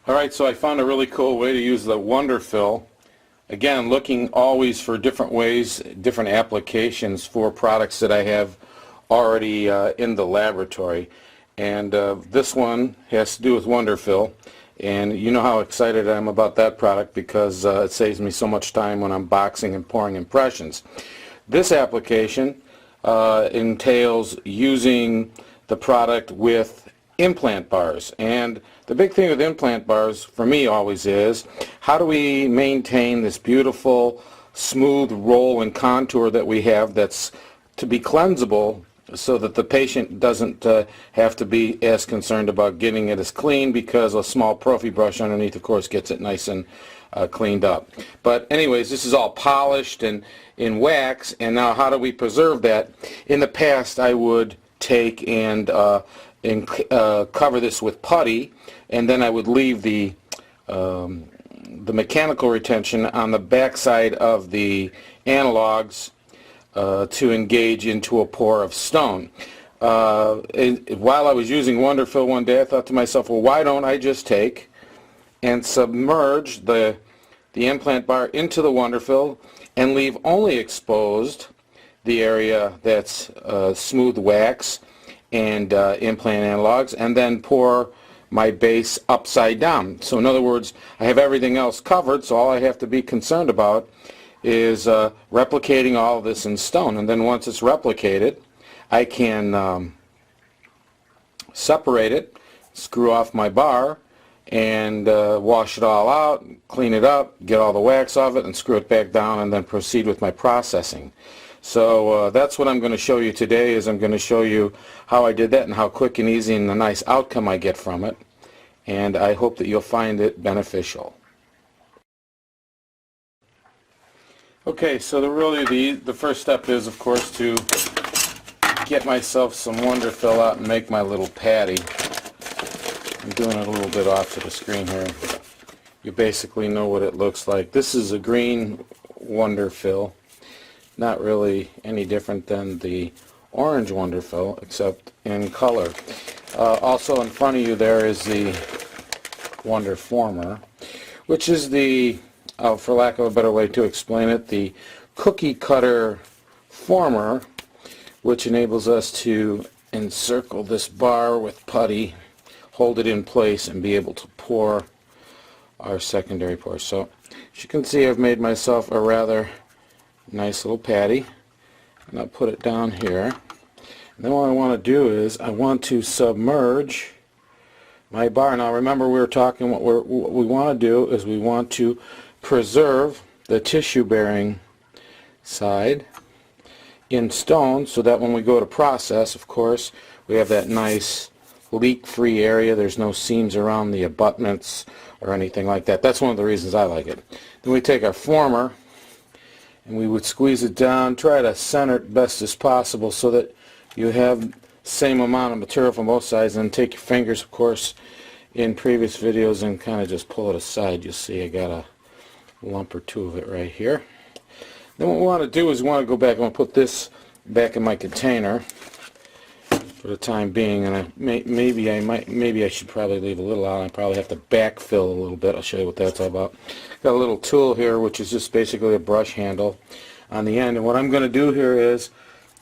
Alright, so I found a really cool way to use the Wonderfill. Again, looking always for different ways, different applications for products that I have already in the laboratory. And this one has to do with Wonderfill. And you know how excited I am about that product because it saves me so much time when I'm boxing and pouring impressions. This application entails using the product with implant bars. And the big thing with implant bars for me always is, how do we maintain this beautiful smooth roll and contour that we have that's to be cleansable, so that the patient doesn't have to be as concerned about getting it as clean, because a small prophy brush underneath of course gets it nice and cleaned up. But anyways, this is all polished and in wax, and now how do we preserve that? In the past I would take and cover this with putty, and then I would leave the mechanical retention on the back side of the analogs to engage into a pour of stone. While I was using Wonderfill one day, I thought to myself, well, why don't I just take and submerge the implant bar into the Wonderfill and leave only exposed the area that's smooth wax and implant analogs, and then pour my base upside down. So in other words, I have everything else covered, so all I have to be concerned about is replicating all of this in stone. And then once it's replicated, I can separate it, screw off my bar, and wash it all out, clean it up, get all the wax off it, and screw it back down, and then proceed with my processing. So that's what I'm going to show you today. Is I'm going to show you how I did that and how quick and easy and the nice outcome I get from it. And I hope that you'll find it beneficial. Okay, so the first step is, of course, to get myself some Wonderfill out and make my little patty. I'm doing it a little bit off to the screen here. You basically know what it looks like. This is a green Wonderfill. Not really any different than the orange Wonderfill, except in color. Also in front of you there is the Wonderformer, which is the, for lack of a better way to explain it, the cookie cutter former, which enables us to encircle this bar with putty, hold it in place, and be able to pour our secondary pour. So as you can see, I've made myself a rather nice little patty, and I'll put it down here. And then what I want to do is I want to submerge my bar. Now remember, we were talking, what we want to do is we want to preserve the tissue bearing side in stone, so that when we go to process, of course, we have that nice leak-free area. There's no seams around the abutments or anything like that. That's one of the reasons I like it. Then we take our former and we would squeeze it down, try to center it best as possible so that you have same amount of material from both sides, and take your fingers, of course, in previous videos, and kind of just pull it aside. You'll see I got a lump or two of it right here. Then what we want to do is we want to go back and put this back in my container for the time being, and maybe I should probably leave a little out. I probably have to backfill a little bit. I'll show you what that's all about. Got a little tool here, which is just basically a brush handle on the end, and what I'm going to do here is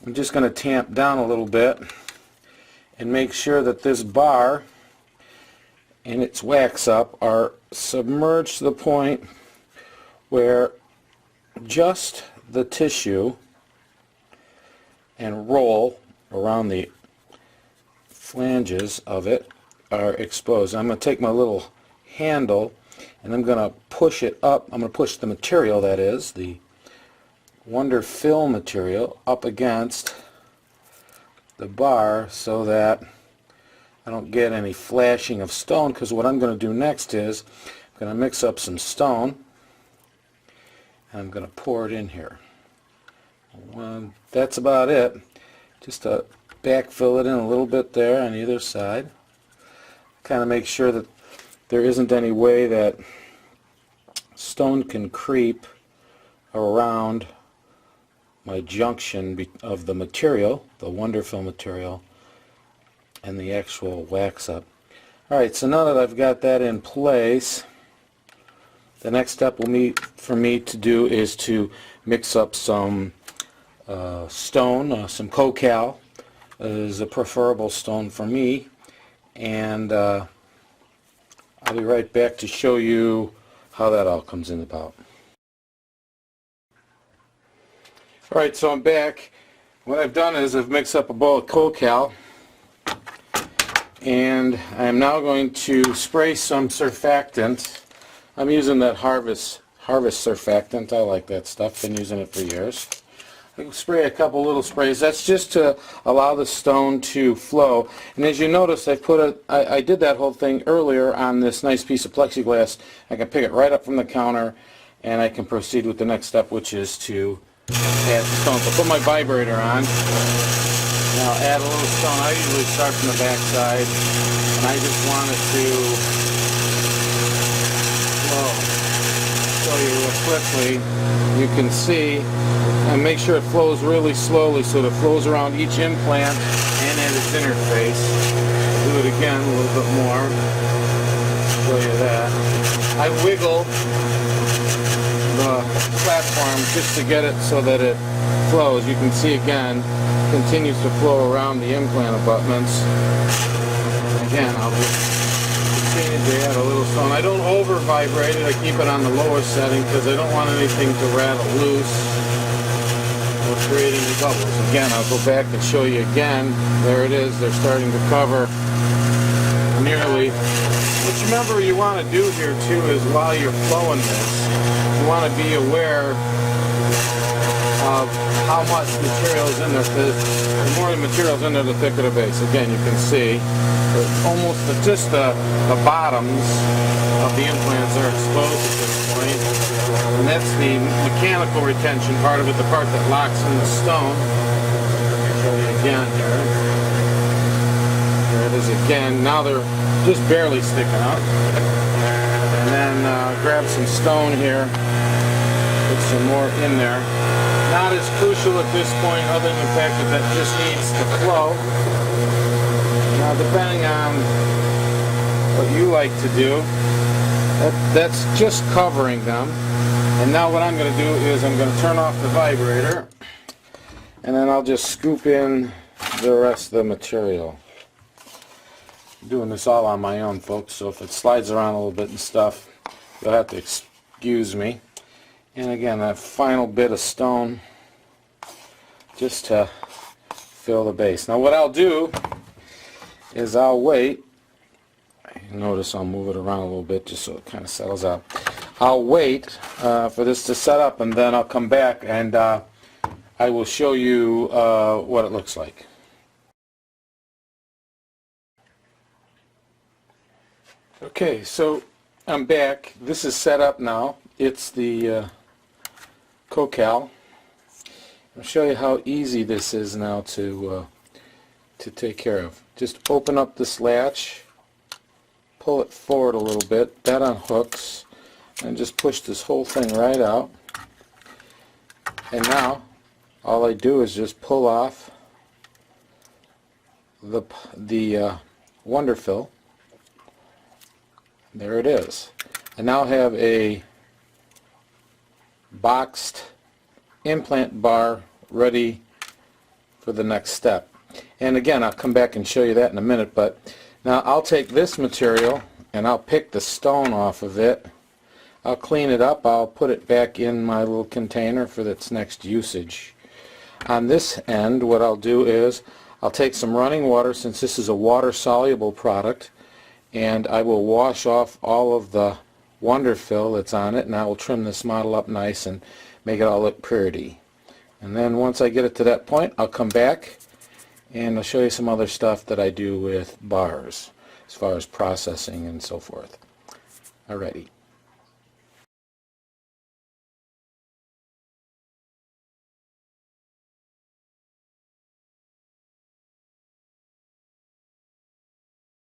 I'm just going to tamp down a little bit and make sure that this bar and its wax up are submerged to the point where just the tissue and roll around the flanges of it are exposed. I'm going to take my little handle and I'm going to push it up. I'm going to push the material, that is the Wonderfill material, up against the bar so that I don't get any flashing of stone, because what I'm going to do next is I'm going to mix up some stone and I'm going to pour it in here. That's about it. Just to backfill it in a little bit there on either side. Kind of make sure that there isn't any way that stone can creep around my junction of the material, the Wonderfill material, and the actual wax up. Alright, so now that I've got that in place, the next step for me to do is to mix up some stone, some Cocal is a preferable stone for me, and I'll be right back to show you how that all comes in about. Alright, so I'm back. What I've done is I've mixed up a bowl of Cocal, and I'm now going to spray some surfactant. I'm using that Harvest surfactant. I like that stuff. Been using it for years. I can spray a couple little sprays. That's just to allow the stone to flow. And as you notice, I did that whole thing earlier on this nice piece of plexiglass. I can pick it right up from the counter, and I can proceed with the next step, which is to add the stone. So put my vibrator on. Now add a little stone. I usually start from the back side, and I just want it to flow. Show you real quickly. You can see, and make sure it flows really slowly so that it flows around each implant and at its interface. Do it again a little bit more. Show you that. I wiggle the platform just to get it so that it flows. You can see again, continues to flow around the implant abutments. Again, I'll just continue to add a little stone. I don't over vibrate it. I keep it on the lower setting because I don't want anything to rattle loose or create any bubbles. Again, I'll go back and show you again. There it is. They're starting to cover nearly. What you remember you want to do here too is while you're flowing this, you want to be aware of how much material is in there, because the more the material is in there, the thicker the base. Again, you can see almost just the bottoms of the implants are exposed at this point, and that's the mechanical retention part of it, the part that locks in the stone. I'll show you again here. There it is again. Now they're just barely sticking up. And then grab some stone here, put some more in there. Not as crucial at this point, other than the fact that that just needs to flow. Now, depending on what you like to do, that's just covering them. And now what I'm going to do is I'm going to turn off the vibrator, and then I'll just scoop in the rest of the material. I'm doing this all on my own, folks, so if it slides around a little bit and stuff, you'll have to excuse me. And again, that final bit of stone just to fill the base. Now what I'll do is I'll wait. Notice I'll move it around a little bit just so it kind of settles out. I'll wait for this to set up, and then I'll come back and I will show you what it looks like. Okay, so I'm back. This is set up now. It's the Cocal. I'll show you how easy this is now to take care of. Just open up this latch, pull it forward a little bit, that unhooks, and just push this whole thing right out. And now all I do is just pull off the Wonderfill. There it is. I now have a boxed implant bar ready for the next step. And again, I'll come back and show you that in a minute, but now I'll take this material and I'll pick the stone off of it. I'll clean it up. I'll put it back in my little container for its next usage. On this end, what I'll do is I'll take some running water, since this is a water-soluble product, and I will wash off all of the Wonderfill that's on it, and I will trim this model up nice and make it all look pretty. And then once I get it to that point, I'll come back and I'll show you some other stuff that I do with bars as far as processing and so forth. Alrighty.